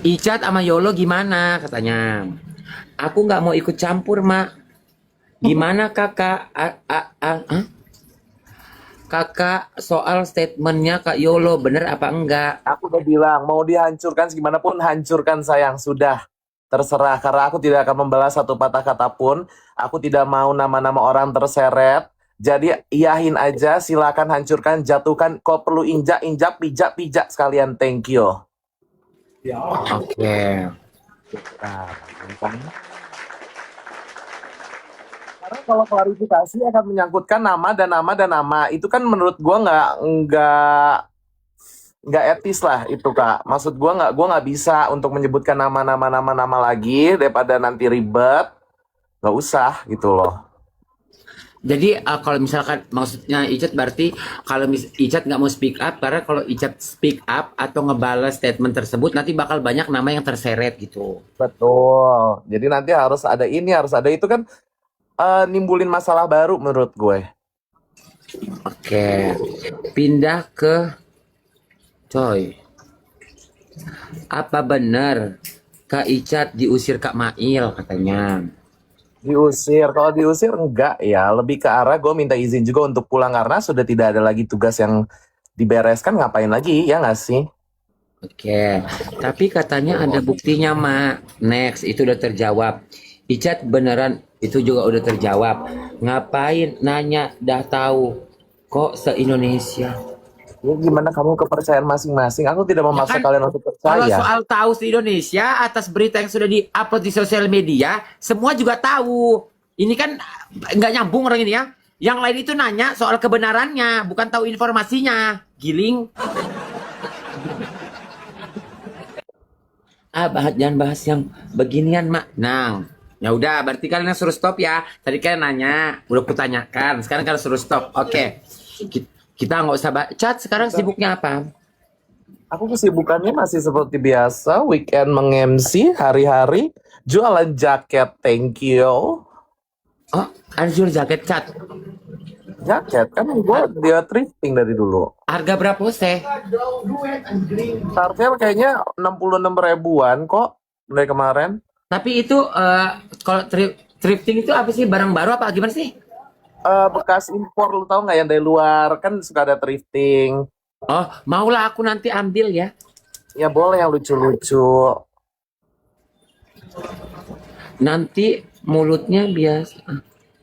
Icat sama Yolo gimana katanya? Aku nggak mau ikut campur, Mak. Gimana kakak? Kakak soal statementnya Kak Yolo bener apa enggak? Aku udah bilang mau dihancurkan gimana pun hancurkan sayang sudah terserah karena aku tidak akan membalas satu patah kata pun. Aku tidak mau nama-nama orang terseret. Jadi iyahin aja, silakan hancurkan, jatuhkan. Kok perlu injak-injak, pijak-pijak sekalian. Thank you. Oke. Nah, karena kalau klarifikasi akan menyangkutkan nama dan nama dan nama, itu kan menurut gua nggak etis lah itu kak. Maksud gua nggak bisa untuk menyebutkan nama-nama lagi daripada nanti ribet. Nggak usah gitu loh. Jadi kalau misalkan maksudnya Icat berarti kalau Icat nggak mau speak up karena kalau Icat speak up atau ngebales statement tersebut nanti bakal banyak nama yang terseret gitu. Betul. Jadi nanti harus ada ini, harus ada itu kan nimbulin masalah baru menurut gue. Oke. Pindah ke Coy. Apa benar Kak Icat diusir Kak Mail katanya? Diusir, kalau diusir enggak ya, lebih ke arah gue minta izin juga untuk pulang karena sudah tidak ada lagi tugas yang dibereskan, ngapain lagi ya nggak sih? Oke, tapi katanya ada buktinya, Mak. Next, itu udah terjawab. Icat beneran itu juga udah terjawab. Ngapain nanya dah tahu kok se-Indonesia? Ya gimana kamu kepercayaan masing-masing? Aku tidak Ya memaksa kan kalian untuk kalau percaya. soal tahu se-Indonesia atas berita yang sudah di-upload di sosial media, semua juga tahu. Ini kan nggak nyambung orang ini ya. Yang lain itu nanya soal kebenarannya, bukan tahu informasinya. Giling. Jangan bahas yang beginian, Mak. Nah, ya udah, berarti kalian suruh stop ya. Tadi kalian nanya, udah kutanyakan. Sekarang kalian suruh stop. Oke. Kita nggak usah chat. Sekarang sibuknya apa? Aku kesibukannya masih seperti biasa, weekend meng-MC, hari-hari jualan jaket, thank you. Oh, ada jual jaket chat. Jaket kan gue dia thrifting dari dulu. Harga berapa sih? Harganya kayaknya 66 ribuan kok dari kemarin. Tapi itu kalau thrifting itu apa sih? Barang baru apa gimana sih? Bekas impor lu tau nggak yang dari luar kan suka ada thrifting. Oh, maulah aku nanti ambil ya. Ya boleh yang lucu-lucu. Nanti mulutnya biasa.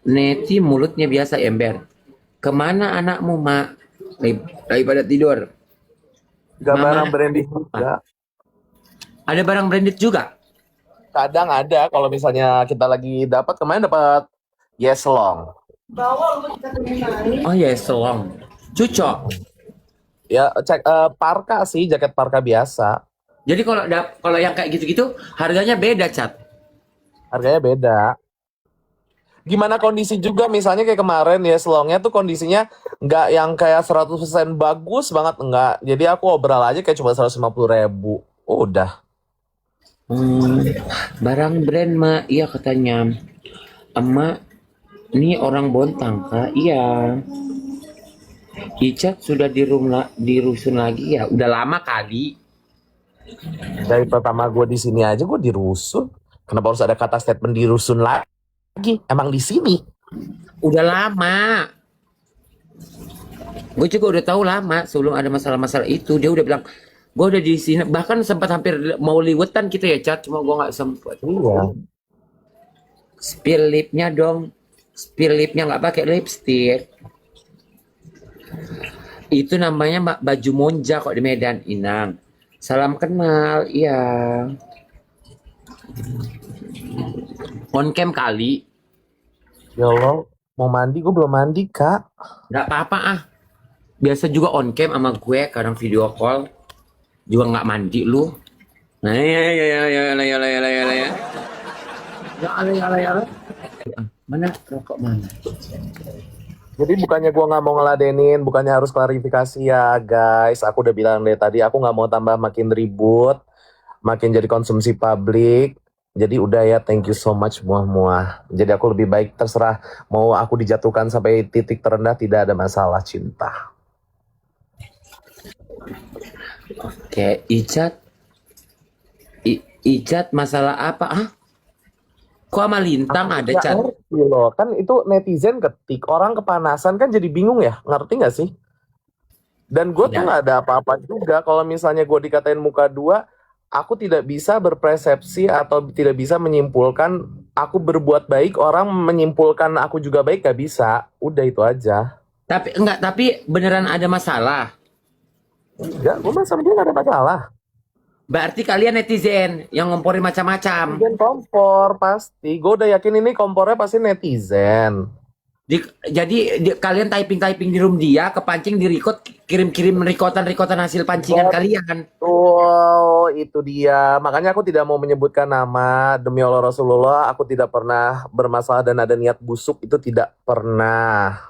Neti mulutnya biasa ember. Kemana anakmu, Mak? Daripada tidur. Gak barang Mama, branded juga. ada barang branded juga? Kadang ada kalau misalnya kita lagi dapat kemarin dapat Yes Long. Oh ya, selong. Cucok. Ya cek parka sih, jaket parka biasa. Jadi kalau yang kayak gitu-gitu harganya beda, Cat. Harganya beda. Gimana kondisi juga misalnya kayak kemarin ya Longnya tuh kondisinya nggak yang kayak 100% bagus banget enggak. Jadi aku obral aja kayak cuma 150 ribu. Udah. Hmm, barang brand mah iya katanya. Emak, ini orang Bontang, Kak. Iya. Icat sudah di rusun lagi ya. Udah lama kali. Dari pertama gue di sini aja gue dirusun. Kenapa harus ada kata statement dirusun lagi? Emang di sini. Udah lama. Gue juga udah tahu lama sebelum ada masalah-masalah itu. Dia udah bilang, gue udah di sini. Bahkan sempat hampir mau liwetan gitu ya, Cat. Cuma gue nggak sempet. Iya. Spill lipnya dong. Spill lipnya nggak pakai lipstick. Itu namanya baju monja kok di Medan, Inang. Salam kenal, iya. On cam kali. Ya Allah, mau mandi gue belum mandi kak. Nggak apa-apa ah. Biasa juga on cam sama gue, kadang video call. Juga nggak mandi lu. Nah, ya. Ya. Mana rokok mana? Jadi bukannya gue nggak mau ngeladenin, bukannya harus klarifikasi ya guys. Aku udah bilang dari tadi, aku nggak mau tambah makin ribut, makin jadi konsumsi publik. Jadi udah ya, thank you so much muah-muah. Jadi aku lebih baik terserah mau aku dijatuhkan sampai titik terendah, tidak ada masalah cinta. Oke, Icat Icat masalah apa? Ah, kok sama Lintang Aku ada nggak cat? ngerti loh. Kan itu netizen ketik. Orang kepanasan kan jadi bingung ya. Ngerti nggak sih? Dan gue tuh Ya, nggak ada apa-apa juga. Kalau misalnya gue dikatain muka dua, aku tidak bisa berpersepsi atau tidak bisa menyimpulkan aku berbuat baik, orang menyimpulkan aku juga baik gak bisa. Udah itu aja. tapi enggak, tapi beneran ada masalah. Enggak, gue mah sama dia gak ada masalah. Berarti kalian netizen yang ngomporin macam-macam. Netizen kompor pasti. Gue udah yakin ini kompornya pasti netizen. Kalian typing-typing di room dia, kepancing di record, kirim-kirim rekotan-rekotan hasil pancingan kalian. Betul, itu dia. Makanya aku tidak mau menyebutkan nama. Demi Allah Rasulullah, aku tidak pernah bermasalah dan ada niat busuk. Itu tidak pernah.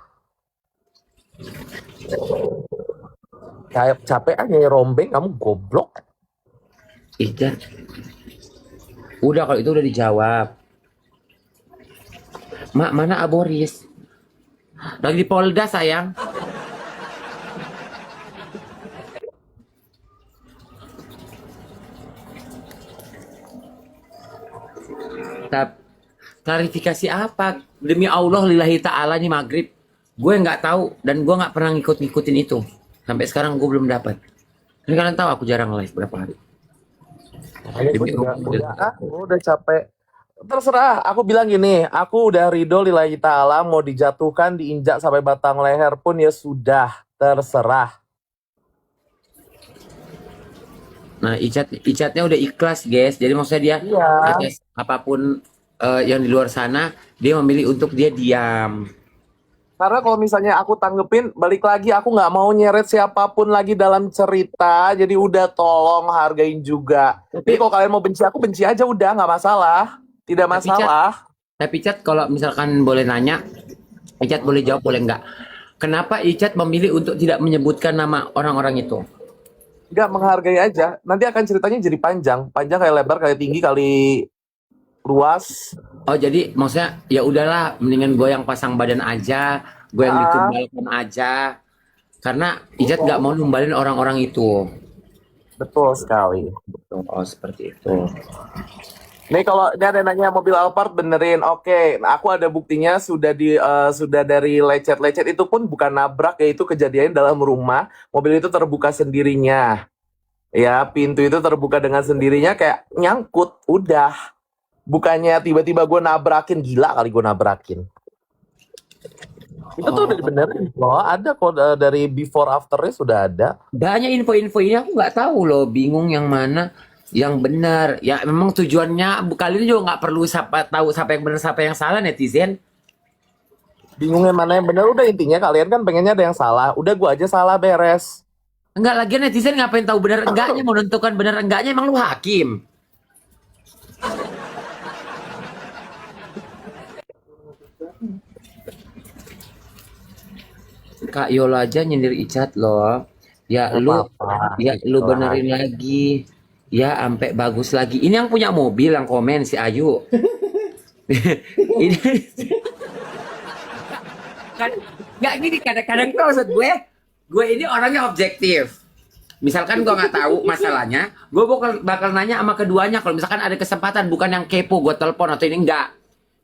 Kayak capek aja rombeng, kamu goblok. Icat. Udah kalau itu udah dijawab. Mak, mana Aboris? Lagi di Polda sayang. Tapi klarifikasi apa? Demi Allah lillahi ta'ala nih maghrib. Gue nggak tahu dan gue nggak pernah ngikutin itu. Sampai sekarang gue belum dapat. Ini kalian tahu aku jarang live berapa hari. Makanya gue Demi juga Allah. udah capek. Terserah, aku bilang gini, aku udah ridho lillahi ta'ala, mau dijatuhkan, diinjak sampai batang leher pun ya sudah, terserah. Nah, Icatnya udah ikhlas, guys. Jadi maksudnya dia Iya. atas apapun yang di luar sana, dia memilih untuk dia diam. Karena kalau misalnya aku tanggepin, balik lagi aku nggak mau nyeret siapapun lagi dalam cerita, jadi udah tolong hargain juga. Jadi Tapi kalau kalian mau benci aku, benci aja udah, nggak masalah. Tidak tapi Cat, masalah. kalau misalkan boleh nanya, Icat boleh jawab boleh enggak? Kenapa Icat memilih untuk tidak menyebutkan nama orang-orang itu? Nggak menghargai aja. Nanti akan ceritanya jadi panjang. Panjang kayak lebar, kayak tinggi, kali luas. Oh, jadi maksudnya ya udahlah, mendingan gue yang pasang badan aja, gue yang Ah, ditumbalkan aja. Karena Icat nggak mau numbalin orang-orang itu. betul sekali. Oh, seperti itu. Nih kalau ini ada nanya mobil Alphard benerin, oke. Nah, aku ada buktinya sudah dari lecet-lecet itu pun bukan nabrak ya itu kejadian dalam rumah. Mobil itu terbuka sendirinya. Ya pintu itu terbuka dengan sendirinya kayak nyangkut. Udah. Bukannya tiba-tiba gue nabrakin gila kali gue nabrakin. Itu tuh udah Oh, dibenerin loh. Ada kok dari before afternya sudah ada. banyak info-info ini aku nggak tahu loh, bingung yang mana yang benar. Ya memang tujuannya kalian juga nggak perlu tahu siapa yang benar siapa yang salah netizen. Bingungnya mana yang bener. Udah intinya kalian kan pengennya ada yang salah. Udah gue aja salah beres. Enggak lagi netizen ngapain tahu benar enggaknya, mau menentukan benar enggaknya emang lu hakim. Kak Yolo aja nyindir Icat loh. Ya Gak lu apa-apa. ya lu Ikhlas. benerin lagi. Ya sampai bagus lagi. Ini yang punya mobil yang komen si Ayu. Ini kan nggak gini, kadang-kadang tuh maksud gue ini orangnya objektif. Misalkan gue nggak tahu masalahnya, gue bakal nanya sama keduanya. Kalau misalkan ada kesempatan, bukan yang kepo gue telepon atau ini enggak.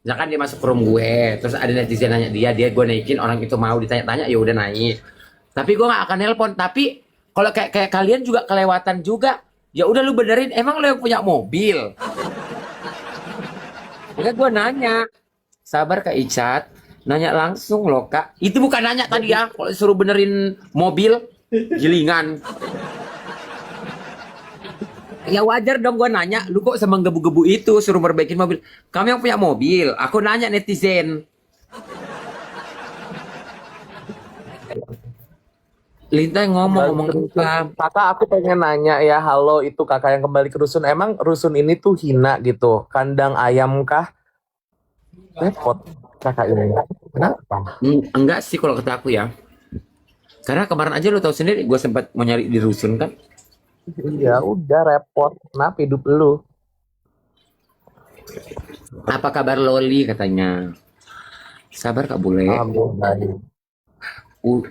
Misalkan dia masuk ke room gue, terus ada netizen nanya dia gue naikin, orang itu mau ditanya-tanya, ya udah naik. Tapi gue nggak akan nelpon. Tapi kalau kayak kalian juga kelewatan juga, ya udah lu benerin. Emang lu yang punya mobil? Enggak, gue nanya. Sabar Kak Icat, nanya langsung loh Kak. Itu bukan nanya tadi ya, kalau suruh benerin mobil, gilingan. Ya wajar dong gue nanya, lu kok sama gebu-gebu itu suruh perbaikin mobil. Kamu yang punya mobil, aku nanya netizen. Lintai ngomong apa? Kakak aku pengen nanya ya, halo itu kakak yang kembali ke rusun. Emang rusun ini tuh hina gitu? Kandang ayam kah? Repot kakak ini. Kenapa? Enggak sih kalau kata aku ya. Karena kemarin aja lu tahu sendiri, gue sempat mau nyari di rusun kan. Ya udah repot. Kenapa hidup lu? Apa kabar Loli katanya. Sabar Kak Bule. Alhamdulillah. U-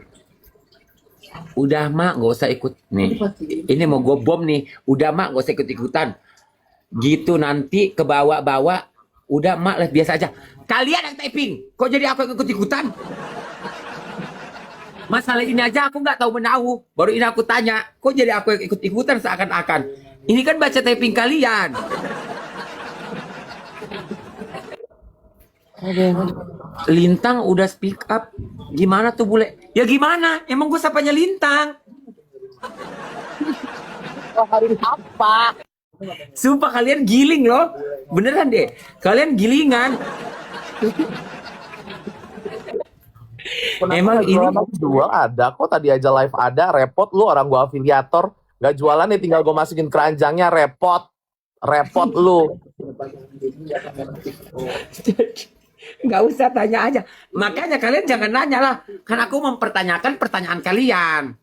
Udah mak, gak usah ikut nih. Ini mau gue bom nih. Udah mak, gak usah ikut-ikutan. Gitu nanti ke bawah-bawah. Udah mak lihat biasa aja. Kalian yang typing, kok jadi aku yang ikut-ikutan? Masalah ini aja aku nggak tahu menahu. Baru ini aku tanya, kok jadi aku yang ikut-ikutan seakan-akan. Ini kan baca typing kalian. Lintang udah speak up. Gimana tuh bule? Ya gimana? Emang gue sapanya Lintang. Hari apa? Sumpah kalian giling loh. Beneran deh. Kalian gilingan. Kenapa Emang nggak ini jualan lagi? Jual ada kok, tadi aja live ada. Repot lu, orang gua afiliator. Nggak jualan nih, tinggal gua masukin keranjangnya. Repot lu. nggak usah tanya aja. Makanya kalian jangan nanya lah. Kan aku mempertanyakan pertanyaan kalian.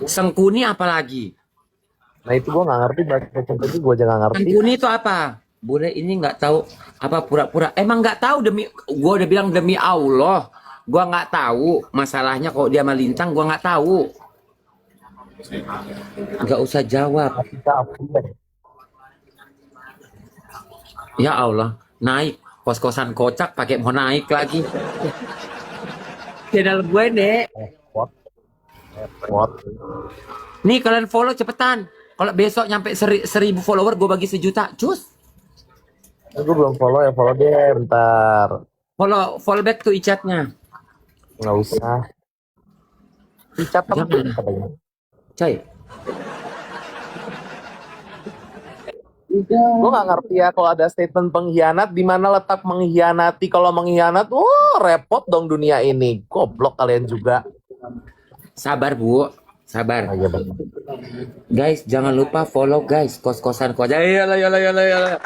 Sengkuni apalagi? Nah itu gua nggak ngerti, bahasa itu gua aja nggak ngerti. Sengkuni itu apa? Bule ini nggak tahu apa pura-pura. Emang nggak tahu demi gua udah bilang demi Allah. Gua nggak tahu masalahnya kok dia melintang, gua nggak tahu. Nggak usah jawab. Ya Allah, naik kos-kosan kocak pakai mau naik lagi. Channel gue nih. What? Nih kalian follow cepetan. Kalau besok nyampe 1000 follower gue bagi 1 juta. Cus. Gue belum follow ya, follow deh bentar. Follow back to iChatnya. Nggak usah. Icat penting Jangan. katanya. Coy. Gue nggak ngerti ya kalau ada statement pengkhianat, di mana letak mengkhianati? Kalau mengkhianat, repot dong dunia ini. Goblok kalian juga. Sabar Bu. Sabar. Oh, iya bener. Guys, jangan lupa follow guys. Kos-kosan kocak. Iyalah, iyalah, iyalah, iyalah.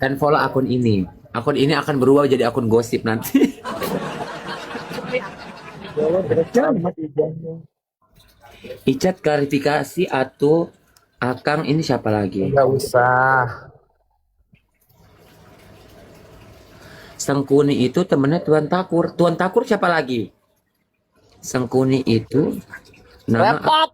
Dan follow akun ini. Akun ini akan berubah jadi akun gosip nanti. Icat klarifikasi atau Akang ini siapa lagi? Nggak usah. Sengkuni itu temennya Tuan Takur. Tuan Takur siapa lagi? Sengkuni itu nama Repot.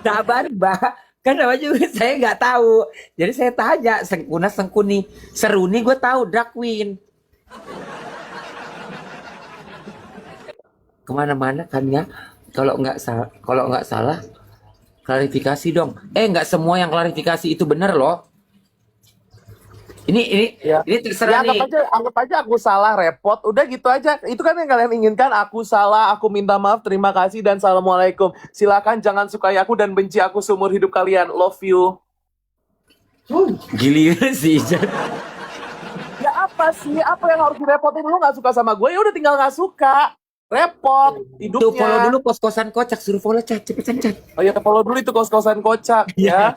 Sabar, Mbak. Kan nama juga saya nggak tahu. Jadi saya tanya Sengkuni. Seruni gue tahu drag queen. Kemana-mana kan ya. Kalau nggak salah klarifikasi dong. Nggak semua yang klarifikasi itu benar loh. Ini Ya. ini terserah nih. Anggap aja aku salah, repot. Udah gitu aja. Itu kan yang kalian inginkan. Aku salah, aku minta maaf, terima kasih, dan assalamualaikum. Silakan jangan sukai aku dan benci aku seumur hidup kalian. Love you. Gili sih. Ya apa sih? Apa yang harus direpotin? Lu gak suka sama gue, ya udah tinggal gak suka. Repot hidupnya. Tuh follow dulu kos-kosan kocak, suruh follow chat, cepetan chat. Oh ya, follow dulu itu kos-kosan kocak ya.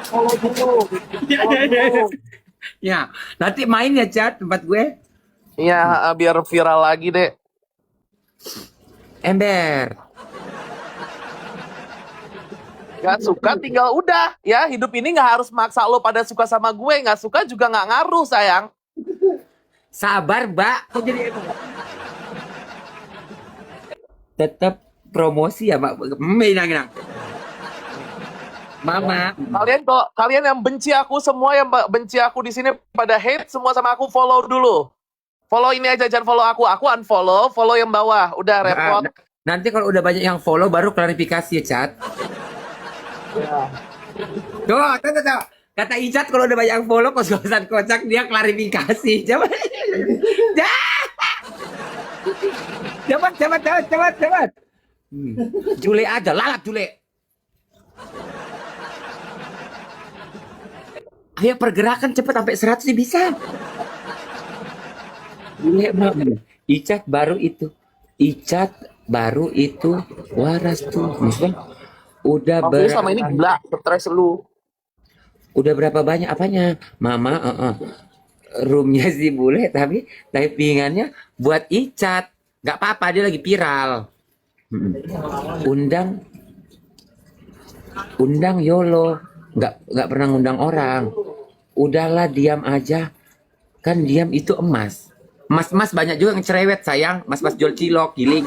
Follow dulu. Follow dulu. Ya, nanti main ya chat tempat gue. Iya, biar viral lagi deh. Ember. Gak suka tinggal udah ya. Hidup ini gak harus maksa lo pada suka sama gue. Gak suka juga gak ngaruh sayang. Sabar, Mbak. Kok jadi tetap promosi ya, Mbak. Minang. Mama. Kalian yang benci aku, semua yang benci aku di sini pada hate semua sama aku, follow dulu. Follow ini aja, jangan follow aku. Aku unfollow, follow yang bawah. Udah repot. Nanti kalau udah banyak yang follow baru klarifikasi ya, chat. Ya. Tuh. Kata Icat kalau udah banyak yang follow kos-kosan kocak dia klarifikasi. Coba. Cepat. Jule aja, lalat Jule. Ayo pergerakan cepet sampai 100 sih bisa. Jule Icat baru itu waras tuh. Maksudnya udah Makanya sama ini gila, stres lu. Udah berapa banyak apanya? Mama, roomnya sih bule, tapi typingannya buat Icat. Gak apa-apa, dia lagi viral. Undang YOLO. Gak pernah ngundang orang. Udahlah, diam aja. Kan diam itu emas. Mas-mas banyak juga yang cerewet sayang. Mas-mas jual cilok, giling.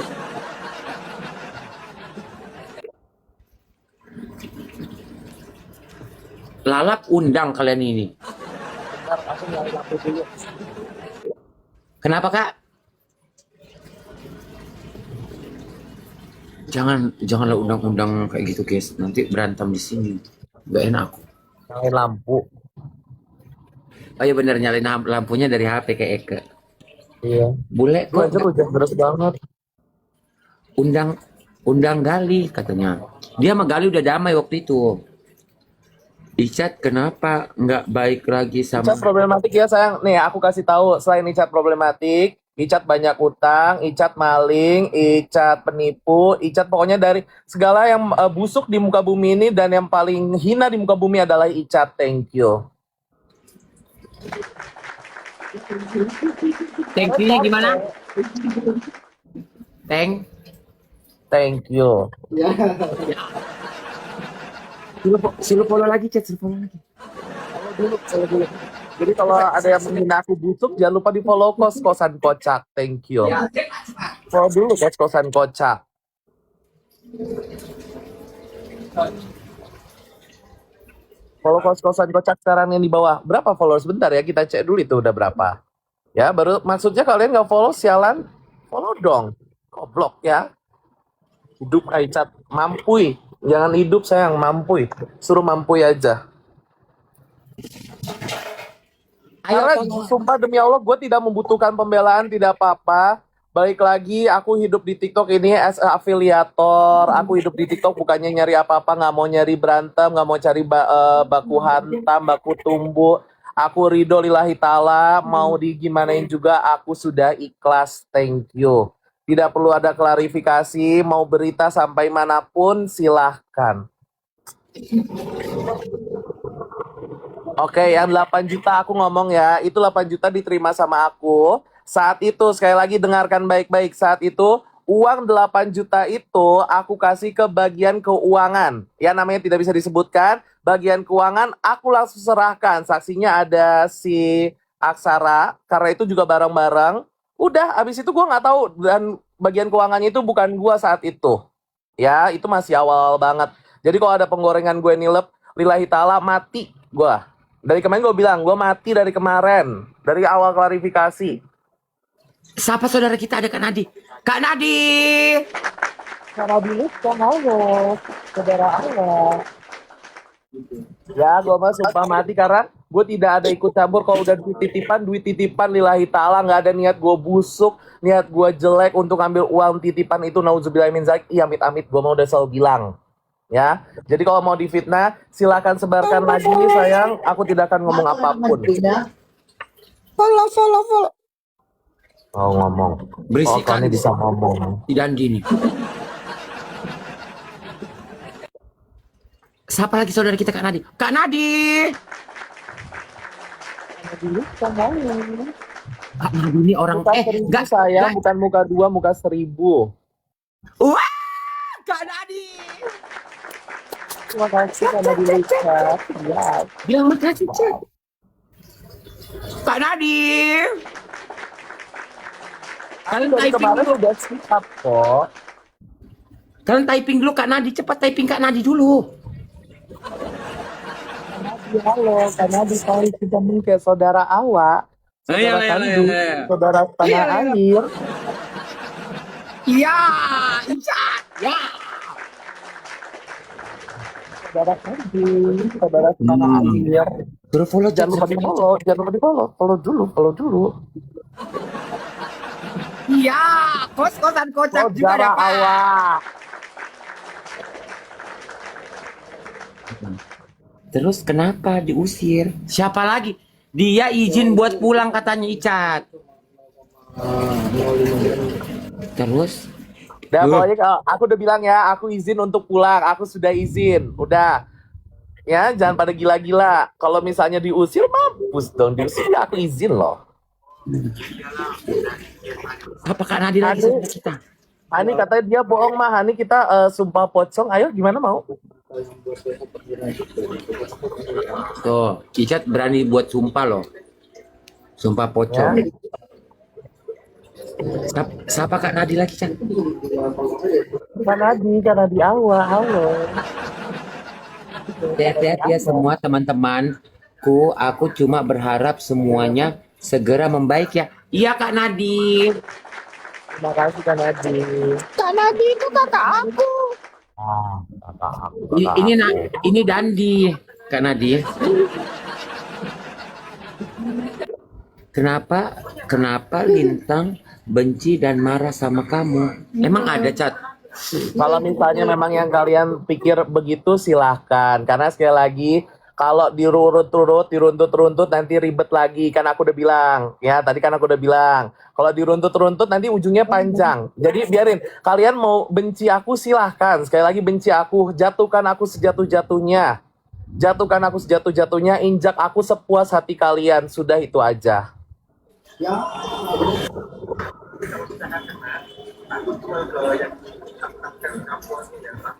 Lalap undang kalian ini. Bentar, aku nyari lampu dulu. Kenapa kak? Janganlah undang-undang kayak gitu guys. Nanti berantem di sini. Gak enak aku. Nyalain lampu. Oh iya bener nyalain lampunya dari HP kayak Eke. Iya. Boleh Lu kok aja hujan deras banget. undang Gali katanya. Dia sama Gali udah damai waktu itu. Icat kenapa nggak baik lagi sama Icat problematik ya sayang. Nih aku kasih tahu selain Icat problematik, Icat banyak utang, Icat maling, Icat penipu, Icat pokoknya dari segala yang busuk di muka bumi ini dan yang paling hina di muka bumi adalah Icat. Thank you. Thank you-nya gimana? Thank you. Silu follow lagi chat, silu follow lagi. Follow dulu. Jadi kalau ada yang menghina aku busuk, jangan lupa di follow kos-kosan kocak. Thank you. Follow dulu kos-kosan kocak. Follow kos-kosan kocak sekarang yang di bawah. Berapa followers? Bentar ya, kita cek dulu itu udah berapa. Ya, baru maksudnya kalian nggak follow sialan? Follow dong. Goblok ya. Hidup Aicat. Mampui. Jangan hidup sayang, mampui. Suruh mampui aja. Karena sumpah demi Allah gue tidak membutuhkan pembelaan, tidak apa-apa. Balik lagi, aku hidup di TikTok ini as a afiliator. Aku hidup di TikTok bukannya nyari apa-apa, nggak mau nyari berantem, nggak mau cari baku hantam, baku tumbuh. Aku ridho lillahi ta'ala, mau digimanain juga aku sudah ikhlas, thank you. Tidak perlu ada klarifikasi, mau berita sampai manapun silahkan. Oke, yang 8 juta aku ngomong ya, itu 8 juta diterima sama aku. Saat itu, sekali lagi dengarkan baik-baik, saat itu uang 8 juta itu aku kasih ke bagian keuangan. Ya namanya tidak bisa disebutkan, bagian keuangan aku langsung serahkan. Saksinya ada si Aksara, karena itu juga bareng-bareng. Udah, abis itu gue nggak tahu, dan bagian keuangannya itu bukan gue saat itu. Ya, itu masih awal banget. Jadi kalau ada penggorengan gue nilep, lillahi ta'ala mati gue. Dari kemarin gue bilang, gue mati dari kemarin. Dari awal klarifikasi. Siapa saudara kita ada Kak Nadi? Kak Nadi! Kak Nadi kan Allah, saudara Allah. Ya, gue mah sumpah mati karena gue tidak ada ikut campur. Kalau udah duit titipan lillahi ta'ala, nggak ada niat gue busuk, niat gue jelek untuk ambil uang titipan itu. Nauzubillah min zalik. Iya, amit-amit, gue mau udah selalu bilang. Ya, jadi kalau mau difitnah, silakan sebarkan lagi nih sayang. Aku tidak akan ngomong apapun. Follow. Oh ngomong. Berisik Oh, ini bisa ngomong. Tidak gini. Siapa lagi saudara kita Kak Nadi? Kak Nadi! Kak Nadi ini orang Enggak sayang, bukan muka 2, muka 1000. Wah, Kak Nadi! Terima kasih karena dilihat. Ya. Bilang makasih, Cek. Kak Nadi! Kalian Dari typing kemarin dulu. udah siap kok. Kalian typing dulu Kak Nadi, cepat typing Kak Nadi dulu. Halo, karena di kali kita mungkin saudara awak, saudara kandung, saudara tanah air. Iya, Icat. Ya. Saudara kandung, saudara tanah air. Bro, follow Jangan lupa di follow, follow dulu. Iya, kos-kosan kocak juga Saudara ada Pak. awak. Terus kenapa diusir? Siapa lagi? Dia izin buat pulang katanya Icat. Terus? Udah pokoknya aku udah bilang ya, aku izin untuk pulang, aku sudah izin, udah. Ya, jangan pada gila-gila. Kalau misalnya diusir, mampus dong. Diusir ya aku izin loh. Apa Kak Nadi lagi sama kita? Hani katanya dia bohong mah. Hani kita sumpah pocong. Ayo gimana mau? Tuh, Icat berani buat sumpah loh. Sumpah Ya, pocong. Siapa Kak Nadi lagi, Chan? karena di awal, halo. Sehat-sehat ya semua teman-temanku. Aku cuma berharap semuanya segera membaik ya. Iya Kak Nadi. Terima kasih Kak Nadi. Kak Nadi itu kakak aku. Kakak aku, Ini ini Dandi, Kak Nadi. Kenapa kenapa Lintang benci dan marah sama kamu? Emang ada Cat? Kalau misalnya memang yang kalian pikir begitu silahkan. Karena sekali lagi kalau diruntut-runtut nanti ribet lagi. Kan aku udah bilang, ya tadi kan aku udah bilang. Kalau diruntut-runtut nanti ujungnya panjang. Jadi biarin. Kalian mau benci aku silahkan. Sekali lagi benci aku, jatuhkan aku sejatuh-jatuhnya. Jatuhkan aku sejatuh-jatuhnya, injak aku sepuas hati kalian. Sudah itu aja.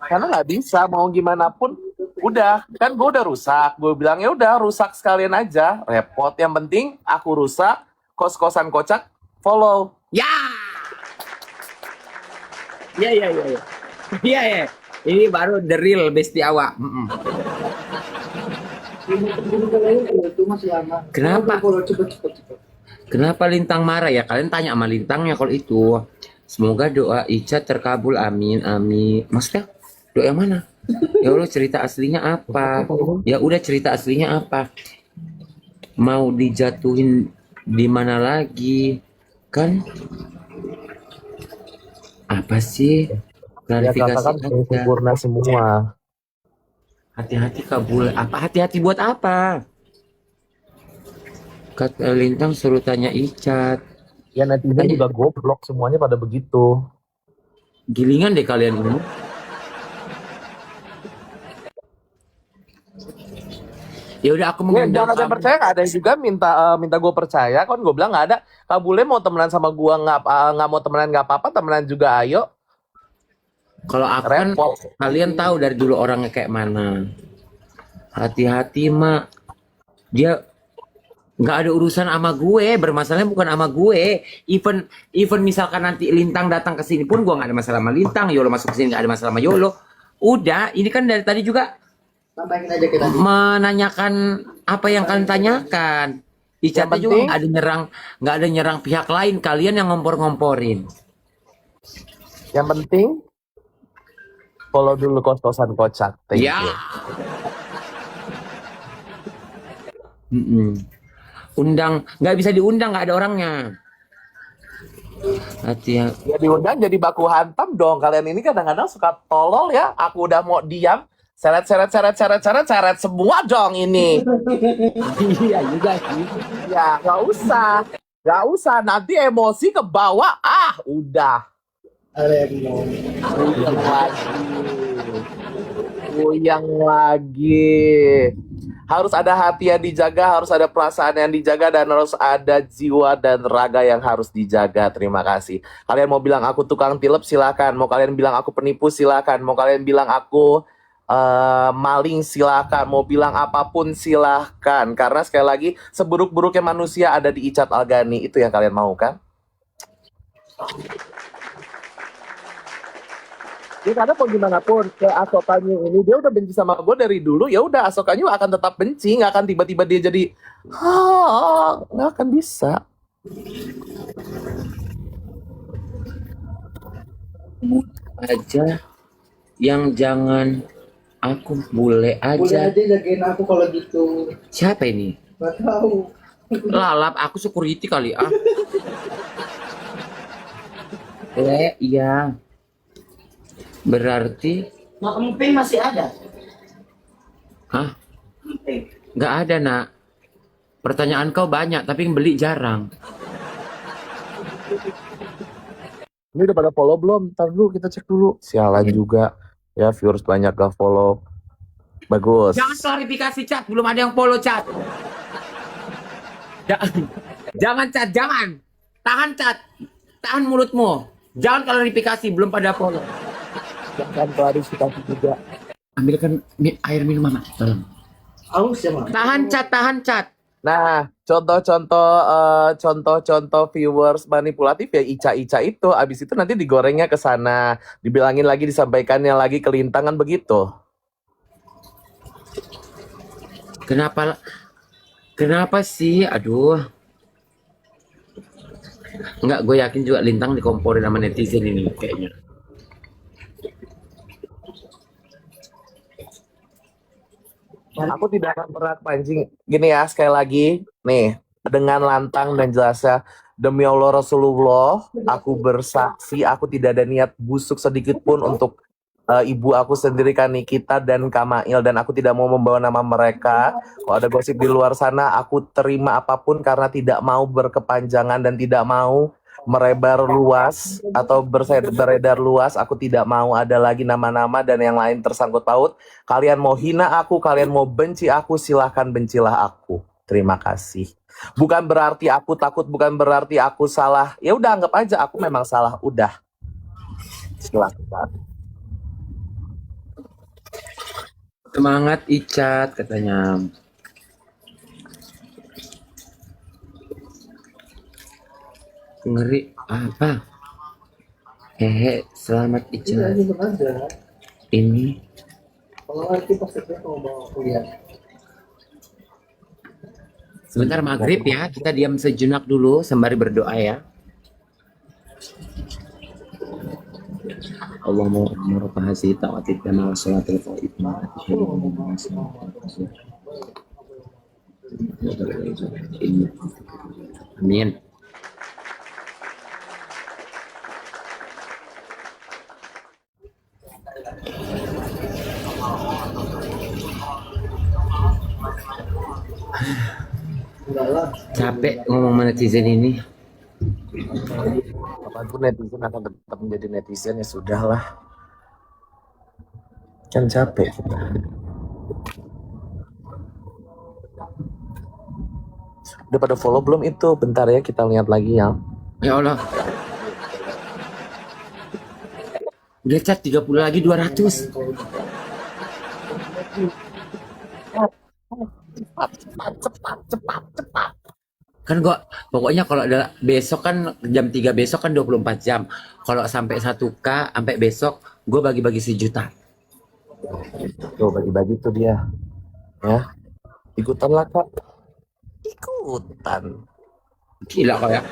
Karena nggak bisa, mau gimana pun. Udah, kan gue udah rusak. Gue bilang ya udah rusak sekalian aja. Repot. Yang penting aku rusak, kos-kosan kocak, follow. Ya. Ya ya ya ya. Iya ya. Ini baru the real bestiawa. Kenapa? Kenapa Lintang marah ya? Kalian tanya sama Lintangnya kalau itu. Semoga doa Ica terkabul. Amin, amin. Maksudnya doa yang mana? Ya Allah, cerita aslinya apa? Ya udah, cerita aslinya apa? Mau dijatuhin di mana lagi? Kan apa sih? Ya Klarifikasi katakan aja. sempurna semua. Hati-hati kabul. Apa hati-hati buat apa? Kata Lintang suruh tanya Icat. Ya netizen juga goblok semuanya pada begitu. Gilingan deh kalian ini. Ya udah aku Ya, mengundang jangan ada yang percaya, nggak ada yang juga minta gue percaya. Kan gue bilang nggak ada. Kabule mau temenan sama gue nggak mau temenan nggak apa-apa, temenan juga ayo. Kalau aku kan Repot. kalian tahu dari dulu orangnya kayak mana. Hati-hati mak. Dia nggak ada urusan sama gue, bermasalahnya bukan sama gue. Even misalkan nanti Lintang datang ke sini pun gue nggak ada masalah sama Lintang. Yolo masuk ke sini nggak ada masalah sama Yolo. Udah, ini kan dari tadi juga menanyakan apa yang kalian tanyakan. Icat juga nggak ada nyerang pihak lain. Kalian yang ngompor-ngomporin. Yang penting follow dulu kos-kosan kocak. Thank Ya. you. Undang nggak bisa diundang, nggak ada orangnya. Hati ya. Ya diundang jadi baku hantam dong. Kalian ini kadang-kadang suka tolol ya. Aku udah mau diam, seret semua dong ini. Iya juga sih. Ya nggak usah. Nanti emosi ke bawah. Udah. Goyang lagi. Harus ada hati yang dijaga, harus ada perasaan yang dijaga, dan harus ada jiwa dan raga yang harus dijaga. Terima kasih. Kalian mau bilang aku tukang tilep, silakan. Mau kalian bilang aku penipu, silakan. Mau kalian bilang aku maling, silakan. Mau bilang apapun, silakan. Karena sekali lagi, seburuk-buruknya manusia ada di Icat Algani. Itu yang kalian mau kan? Ya karena mau gimana pun, kayak Asokanyu ini dia udah benci sama gue dari dulu, ya udah Asokanyu akan tetap benci, nggak akan tiba-tiba dia jadi nggak akan bisa. Aja yang jangan aku bule Boleh aja. aja jagain aku kalau gitu. Siapa ini? Gak tahu. Lalap, aku security kali ah. Iya. Berarti Mak emping masih ada. hah? Emping. Nggak ada nak. Pertanyaan kau banyak tapi yang beli jarang. Ini udah pada follow belum? Ntar dulu kita cek dulu. Sialan juga. Ya viewers banyak gak follow. Bagus. Jangan klarifikasi Cat, belum ada yang follow Cat. Jangan Cat, jangan. Tahan Cat. Tahan mulutmu. Jangan klarifikasi, belum pada follow. Jangan klarifikasi juga. Ambilkan air minum mama, tolong. Aus ya mak. Tahan Cat, tahan Cat. Nah, contoh-contoh viewers manipulatif ya Ica-Ica itu. Abis itu nanti digorengnya ke sana, dibilangin lagi, disampaikannya lagi kelintangan begitu. Kenapa kenapa sih? Aduh. Enggak, gue yakin juga Lintang dikomporin sama netizen ini kayaknya. Aku tidak akan pernah pancing. Gini ya, sekali lagi, nih, dengan lantang dan jelasnya, demi Allah Rasulullah, aku bersaksi, aku tidak ada niat busuk sedikit pun untuk ibu aku sendiri, Kak Nikita dan Kak Mail, dan aku tidak mau membawa nama mereka. Kalau ada gosip di luar sana, aku terima apapun karena tidak mau berkepanjangan dan tidak mau merebar luas atau beredar luas. Aku tidak mau ada lagi nama-nama dan yang lain tersangkut paut. Kalian mau hina aku, kalian mau benci aku, silahkan bencilah aku. Terima kasih. Bukan berarti aku takut, bukan berarti aku salah. Ya udah, anggap aja aku memang salah. Udah, silahkan. Semangat Icat katanya. Ngeri apa? Hehe, selamat Icat. Ini belum ada. Ini Kalau nanti pas mau bawa kuliah. sebentar maghrib ya, kita diam sejenak dulu sembari berdoa ya. Allahumma rabb hadhihi ta'ati wa salatul qa'imah. Amin. Enggak lah. Capek ngomong sama netizen ini. Apapun netizen akan tetap menjadi netizen, ya sudahlah. Kan capek kita. Udah pada follow belum itu? Bentar ya, kita lihat lagi ya. Ya Allah. Udah Cat 30 lagi 200. Cepat. Kan gua pokoknya kalau ada besok kan jam 3 besok kan 24 jam. Kalau sampai 1K sampai besok gue bagi-bagi 1 juta. Tuh, bagi-bagi tuh dia. Ya, ikutan lah Kak. Ikutan. Gila kok ya.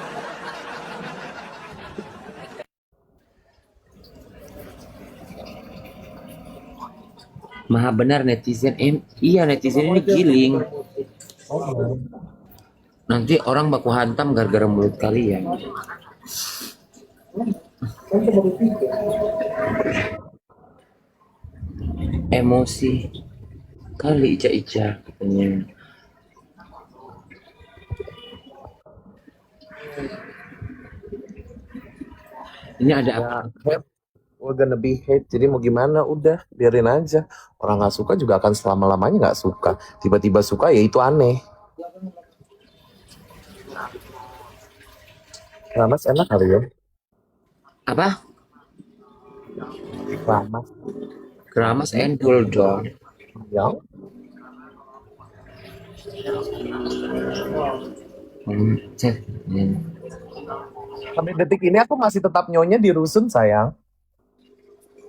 Maha benar netizen. Iya netizen ini giling. Nanti orang baku hantam gara-gara mulut kalian. Emosi kali Ica-Ica katanya. Ini ada apa? Ya, we're gonna be hate. Jadi mau gimana? Udah, biarin aja. Orang nggak suka juga akan selama-lamanya nggak suka. Tiba-tiba suka ya itu aneh. Ramas enak kali ya. Apa? Ramas. Keramas endul dong. Ya. Sampai detik ini aku masih tetap nyonya di rusun sayang.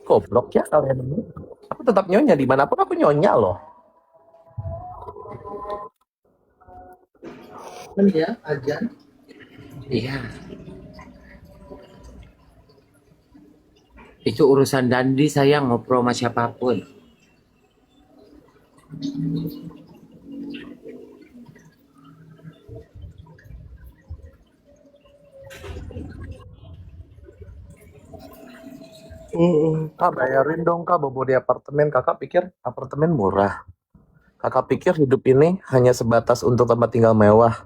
Goblok ya kalian ini. Aku tetap nyonya dimanapun aku nyonya loh. Kan ya, ajan. Iya. Itu urusan Dandi sayang ngobrol sama siapapun. Kak bayarin dong Kak bobo di apartemen. Kakak pikir apartemen murah. Kakak pikir hidup ini hanya sebatas untuk tempat tinggal mewah.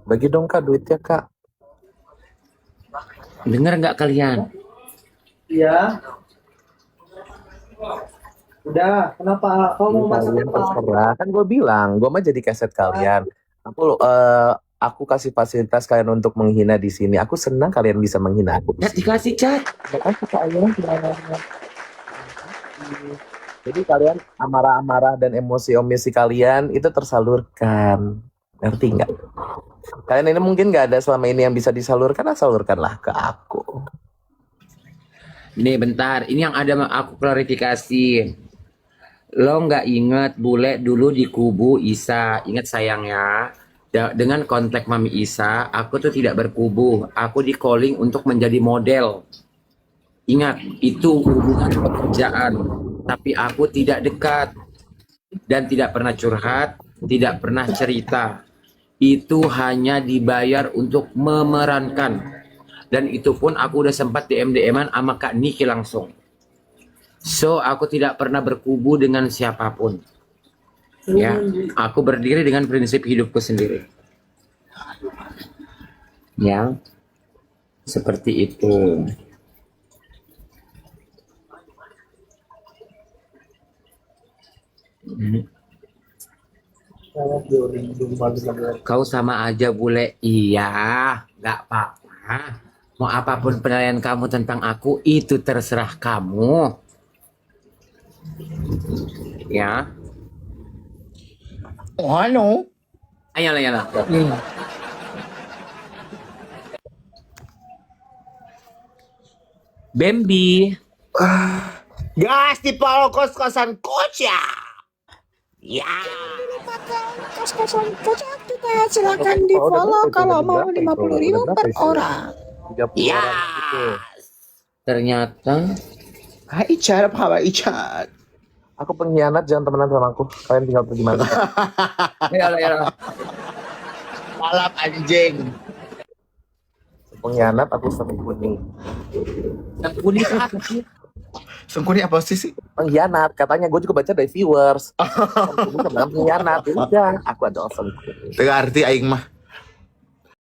Bagi dong Kak duitnya Kak. Dengar nggak kalian? Iya. Udah, kenapa kau mau masuk Kalian terserah. Kan gue bilang, gue mah jadi kaset kalian. Aku kasih fasilitas kalian untuk menghina di sini. Aku senang kalian bisa menghina aku di Cat sini. dikasih Cat. Makasih Kak Ayah. Jadi kalian amarah-amarah dan emosi kalian itu tersalurkan. Ngerti nggak? Kalian ini mungkin nggak ada selama ini yang bisa disalurkan, salurkanlah ke aku. Nih bentar, ini yang ada aku klarifikasi. Lo nggak inget bule dulu di kubu Isa, inget sayang ya. Dengan kontak Mami Isa, aku tuh tidak berkubu. Aku di calling untuk menjadi model. Ingat, itu hubungan pekerjaan. Tapi aku tidak dekat. Dan tidak pernah curhat, tidak pernah cerita. Itu hanya dibayar untuk memerankan. Dan itu pun aku udah sempat DM-an sama Kak Niki langsung. So, aku tidak pernah berkubu dengan siapapun. Ya, aku berdiri dengan prinsip hidupku sendiri. Ya, seperti itu. Kau sama aja bule. Iya, nggak apa-apa. Mau apapun penilaian kamu tentang aku, itu terserah kamu. Ya. Oh, ano? Ayolah, ayolah. Bambi. Gas di palo kos-kosan Koca. Ya. Kos-kosan Kocak juga silakan di follow kalau mau 50.000 per orang. 30 Ya. orang gitu. Ternyata Hai Icat, apa kabar Icat? Aku pengkhianat, jangan temenan sama aku. Kalian tinggal pergi mana? ayolah, ayolah. Malam anjing. Pengkhianat aku sama kuning. Yang kuning apa sih? Sengkuni apa sih? Pengkhianat, katanya gue juga baca dari viewers. Aku bukan pengkhianat. Udah, aku adalah sengkuni. Tengah arti aing mah.